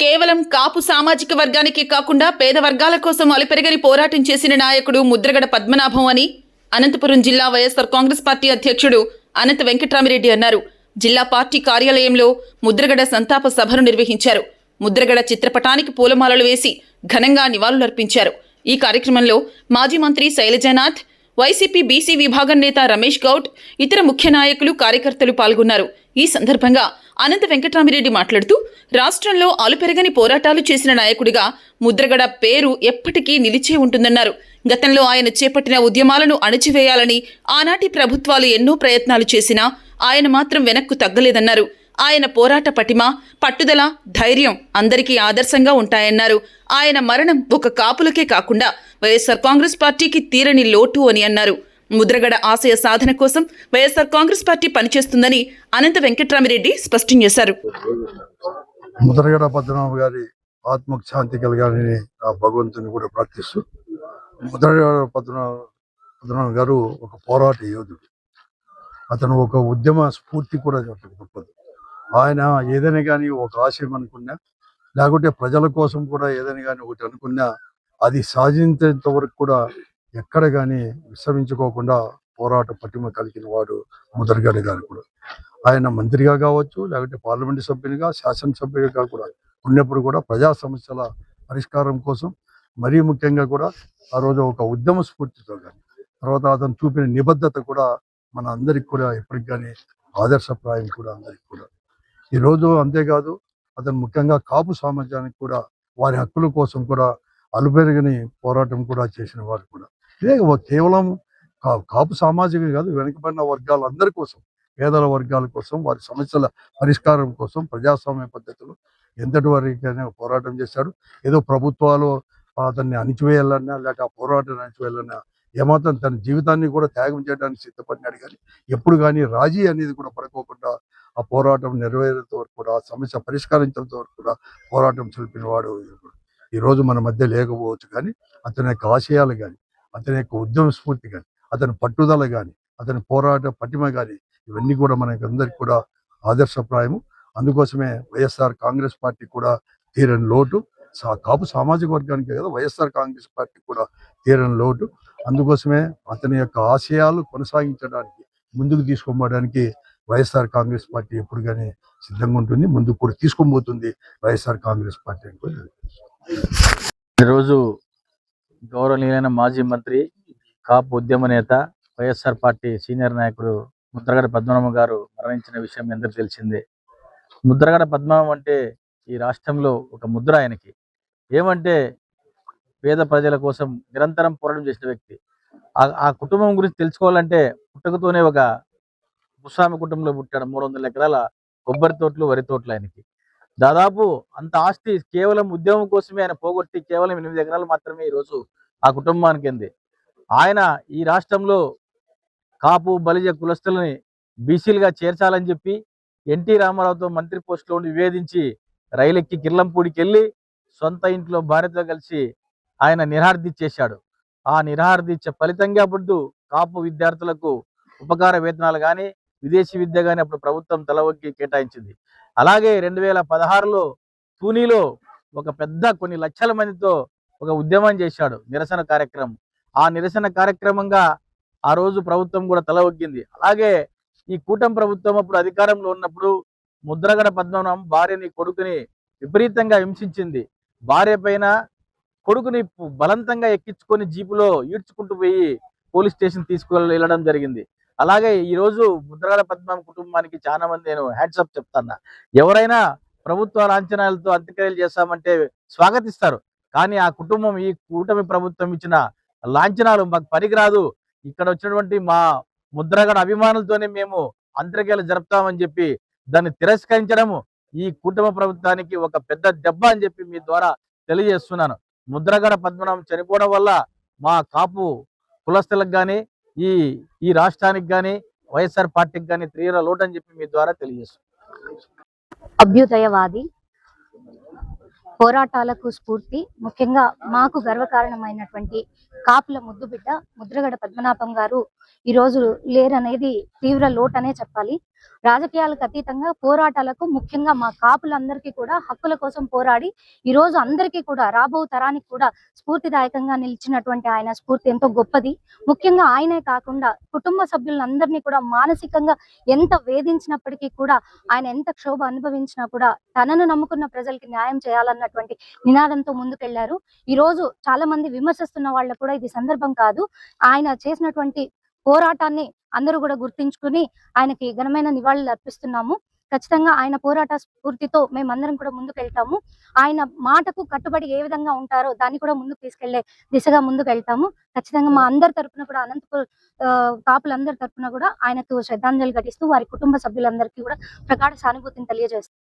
కేవలం కాపు సామాజిక వర్గానికి కాకుండా పేద వర్గాల కోసం అలుపెరగని పోరాటం చేసిన నాయకుడు ముద్రగడ పద్మనాభం అని అనంతపురం జిల్లా వైఎస్ఆర్ కాంగ్రెస్ పార్టీ అధ్యక్షుడు అనంత వెంకట్రామిరెడ్డి అన్నారు. జిల్లా పార్టీ కార్యాలయంలో ముద్రగడ సంతాప సభను నిర్వహించారు. ముద్రగడ చిత్రపటానికి పూలమాలలు వేసి ఘనంగా నివాళులర్పించారు. ఈ కార్యక్రమంలో మాజీ మంత్రి శైలజానాథ్, వైసీపీ బీసీ విభాగం నేత రమేష్ గౌడ్, ఇతర ముఖ్య నాయకులు, కార్యకర్తలు పాల్గొన్నారు. ఈ సందర్భంగా అనంత వెంకట్రామిరెడ్డి మాట్లాడుతూ రాష్ట్రంలో అలుపెరగని పోరాటాలు చేసిన నాయకుడిగా ముద్రగడ పేరు ఎప్పటికీ నిలిచే ఉంటుందన్నారు. గతంలో ఆయన చేపట్టిన ఉద్యమాలను అణచివేయాలని ఆనాటి ప్రభుత్వాలు ఎన్నో ప్రయత్నాలు చేసినా ఆయన మాత్రం వెనక్కు తగ్గలేదన్నారు. ఆయన పోరాట పటిమ, పట్టుదల, ధైర్యం అందరికీ ఆదర్శంగా ఉంటాయన్నారు. ఆయన మరణం ఒక కాపులకే కాకుండా వైఎస్ఆర్ కాంగ్రెస్ పార్టీకి తీరని లోటు అని అన్నారు. ముద్రగడ ఆశయ సాధన కోసం వైఎస్ఆర్ కాంగ్రెస్ పార్టీ పనిచేస్తుందని అనంత వెంకట్రామిరెడ్డి స్పష్టం చేశారు. ముద్రగడ పద్మనాభం గారి ఆత్మకు శాంతి కలగాలని ఆ భగవంతుని కూడా ప్రార్థిస్తూ, ముద్రగడ పద్మనాభం గారు ఒక పోరాట యోధుడు. అతను ఒక ఉద్యమ స్ఫూర్తి కూడా తప్పదు. ఆయన ఏదైనా కానీ ఒక ఆశయం అనుకున్నా, లేకుంటే ప్రజల కోసం కూడా ఏదైనా కానీ ఒకటి అనుకున్నా, అది సాధించేంత వరకు కూడా ఎక్కడ కానీ విశ్రమించుకోకుండా పోరాట పటిమ కలిగిన వాడు ముద్రగడ గారు కూడా. ఆయన మంత్రిగా కావచ్చు, లేకుంటే పార్లమెంటు సభ్యునిగా, శాసనసభ్యునిగా కూడా ఉన్నప్పుడు కూడా ప్రజా సమస్యల పరిష్కారం కోసం, మరీ ముఖ్యంగా కూడా ఆ రోజు ఒక ఉద్యమ స్ఫూర్తితో కానీ, తర్వాత అతను చూపిన నిబద్ధత కూడా మన అందరికి కూడా ఎప్పటికి కానీ ఆదర్శప్రాయం కూడా అందరికి కూడా. ఈరోజు అంతేకాదు, అతను ముఖ్యంగా కాపు సమాజానికి కూడా వారి హక్కుల కోసం కూడా అలుపెరగని పోరాటం కూడా చేసిన వారు కూడా. ఇదే కేవలం కాపు సామాజిక కాదు, వెనుకబడిన వర్గాలందరి కోసం, పేదల వర్గాల కోసం, వారి సమస్యల పరిష్కారం కోసం ప్రజాస్వామ్య పద్ధతిలో ఎంతటి వరకైనా పోరాటం చేశాడు. ఏదో ప్రభుత్వాలు అతన్ని అణిచివేయాలన్నా, లేక ఆ పోరాటాన్ని అణిచివేయాలన్నా ఏమాత్రం తన జీవితాన్ని కూడా త్యాగం చేయడానికి సిద్ధపడినాడు. కానీ ఎప్పుడు కానీ రాజీ అనేది కూడా పడుకోకుండా ఆ పోరాటం నెరవేరేంత వరకు కూడా, ఆ సమస్య పరిష్కరించేంత వరకు కూడా పోరాటం చూపిన వాడు ఈరోజు మన మధ్య లేకపోవచ్చు. కానీ అతని యొక్క ఆశయాలు కానీ, అతని యొక్క ఉద్యమ స్ఫూర్తి కానీ, అతని పట్టుదల కానీ, అతని పోరాట పటిమ కానీ, ఇవన్నీ కూడా మనకి అందరికి కూడా ఆదర్శప్రాయము. అందుకోసమే వైఎస్ఆర్ కాంగ్రెస్ పార్టీ కూడా తీరని లోటు, కాపు సామాజిక వర్గానికి కదా వైఎస్ఆర్ కాంగ్రెస్ పార్టీ కూడా తీరని లోటు. అందుకోసమే అతని యొక్క ఆశయాలు కొనసాగించడానికి, ముందుకు తీసుకోవడానికి వైఎస్ఆర్ కాంగ్రెస్ పార్టీ ఎప్పుడు కానీ సిద్ధంగా ఉంటుంది, ముందుకు కూడా తీసుకోబోతుంది వైఎస్ఆర్ కాంగ్రెస్ పార్టీ. ఈరోజు గౌరవనీయులైన మాజీ మంత్రి, కాపు ఉద్యమ నేత, వైఎస్ఆర్ పార్టీ సీనియర్ నాయకుడు ముద్రగడ పద్మనాభం గారు మరణించిన విషయం అందరికీ తెలిసిందే. ముద్రగడ పద్మనాభం అంటే ఈ రాష్ట్రంలో ఒక ముద్ర. ఆయనకి ఏమంటే పేద ప్రజల కోసం నిరంతరం పోరాటం చేసిన వ్యక్తి. ఆ కుటుంబం గురించి తెలుసుకోవాలంటే పుట్టకతోనే ఒక భూస్వామి కుటుంబంలో పుట్టాడు. 300 ఎకరాల కొబ్బరి తోటలు, వరి తోటలు ఆయనకి. దాదాపు అంత ఆస్తి కేవలం ఉద్యమం కోసమే ఆయన పోగొట్టి కేవలం 8 ఎకరాలు మాత్రమే ఈరోజు ఆ కుటుంబానికి ఉంది. ఆయన ఈ రాష్ట్రంలో కాపు బలిజ కులస్తులని బీసీలుగా చేర్చాలని చెప్పి ఎన్టీ రామారావుతో మంత్రి పోస్టులో ఉండి వివేదించి రైలెక్కి కిర్లంపూడికి వెళ్ళి సొంత ఇంట్లో భార్యతో కలిసి ఆయన నిరాహారదీక్ష చేశాడు. ఆ నిరాహారదీక్ష ఫలితంగా అప్పుడు కాపు విద్యార్థులకు ఉపకార వేతనాలు కానీ, విదేశీ విద్య కానీ అప్పుడు ప్రభుత్వం తలవొగ్గి కేటాయించింది. అలాగే 2016లో పూణేలో ఒక పెద్ద కొన్ని లక్షల మందితో ఒక ఉద్యమం చేశాడు, నిరసన కార్యక్రమం. ఆ నిరసన కార్యక్రమంగా ఆ రోజు ప్రభుత్వం కూడా తలవొగ్గింది. అలాగే ఈ కూటమి ప్రభుత్వం అప్పుడు అధికారంలో ఉన్నప్పుడు ముద్రగడ పద్మనాభం భార్యని, కొడుకుని విపరీతంగా హింసించింది. భార్య పైన కొడుకుని బలవంతంగా ఎక్కించుకొని జీపులో ఈడ్చుకుంటూ పోయి పోలీస్ స్టేషన్ తీసుకువెళ్ళడం జరిగింది. అలాగే ఈరోజు ముద్రగడ పద్మనాభం కుటుంబానికి చాలా మంది నేను హ్యాట్సప్ చెప్తాను. ఎవరైనా ప్రభుత్వ లాంఛనాలతో అంత్యక్రియలు చేస్తామంటే స్వాగతిస్తారు. కానీ ఆ కుటుంబం ఈ కూటమి ప్రభుత్వం ఇచ్చిన లాంఛనాలు మాకు పనికిరాదు, ఇక్కడ వచ్చినటువంటి మా ముద్రగడ అభిమానులతోనే మేము అంత్యక్రియలు జరుపుతామని చెప్పి దాన్ని తిరస్కరించడము ఈ కుటుంబ ప్రభుత్వానికి ఒక పెద్ద దెబ్బ అని చెప్పి మీ ద్వారా తెలియజేస్తున్నాను. ముద్రగడ పద్మనాభం చనిపోవడం వల్ల మా కాపు కులస్తులకు కానీ, ఈ రాష్ట్రానికి కానీ, వైఎస్ఆర్ పార్టీకి కానీ తీవ్ర లోటు అని చెప్పి మీ ద్వారా తెలియజేస్తున్నాను. అభ్యుదయవాది, పోరాటాలకు స్ఫూర్తి, ముఖ్యంగా మాకు గర్వకారణమైనటువంటి కాపుల ముద్దుబిడ్డ ముద్రగడ పద్మనాభం గారు ఈరోజు లేరనేది తీవ్ర లోటనే చెప్పాలి. రాజకీయాలకు అతీతంగా పోరాటాలకు, ముఖ్యంగా మా కాపులందరికీ కూడా హక్కుల కోసం పోరాడి ఈ రోజు అందరికీ కూడా రాబో తరానికి కూడా స్ఫూర్తిదాయకంగా నిలిచినటువంటి ఆయన స్ఫూర్తి ఎంతో గొప్పది. ముఖ్యంగా ఆయనే కాకుండా కుటుంబ సభ్యులందరినీ కూడా మానసికంగా ఎంత వేధించినప్పటికీ కూడా, ఆయన ఎంత క్షోభ అనుభవించినా కూడా తనను నమ్ముకున్న ప్రజలకి న్యాయం చేయాలన్నటువంటి నినాదంతో ముందుకెళ్లారు. ఈ రోజు చాలా మంది విమర్శిస్తున్న వాళ్ళకు కూడా ఇది సందర్భం కాదు. ఆయన చేసినటువంటి పోరాటాన్ని అందరూ కూడా గుర్తించుకుని ఆయనకి ఘనమైన నివాళులు అర్పిస్తున్నాము. ఖచ్చితంగా ఆయన పోరాట స్ఫూర్తితో మేమందరం కూడా ముందుకెళ్తాము. ఆయన మాటకు కట్టుబడి ఏ విధంగా ఉంటారో దాన్ని కూడా ముందుకు తీసుకెళ్లే దిశగా ముందుకెళ్తాము. ఖచ్చితంగా మా అందరి తరపున కూడా అనంతపురం కాపులందరి తరపున కూడా ఆయనకు శ్రద్ధాంజలి ఘటిస్తూ వారి కుటుంబ సభ్యులందరికీ కూడా ప్రగాఢ సానుభూతిని తెలియజేస్తాం.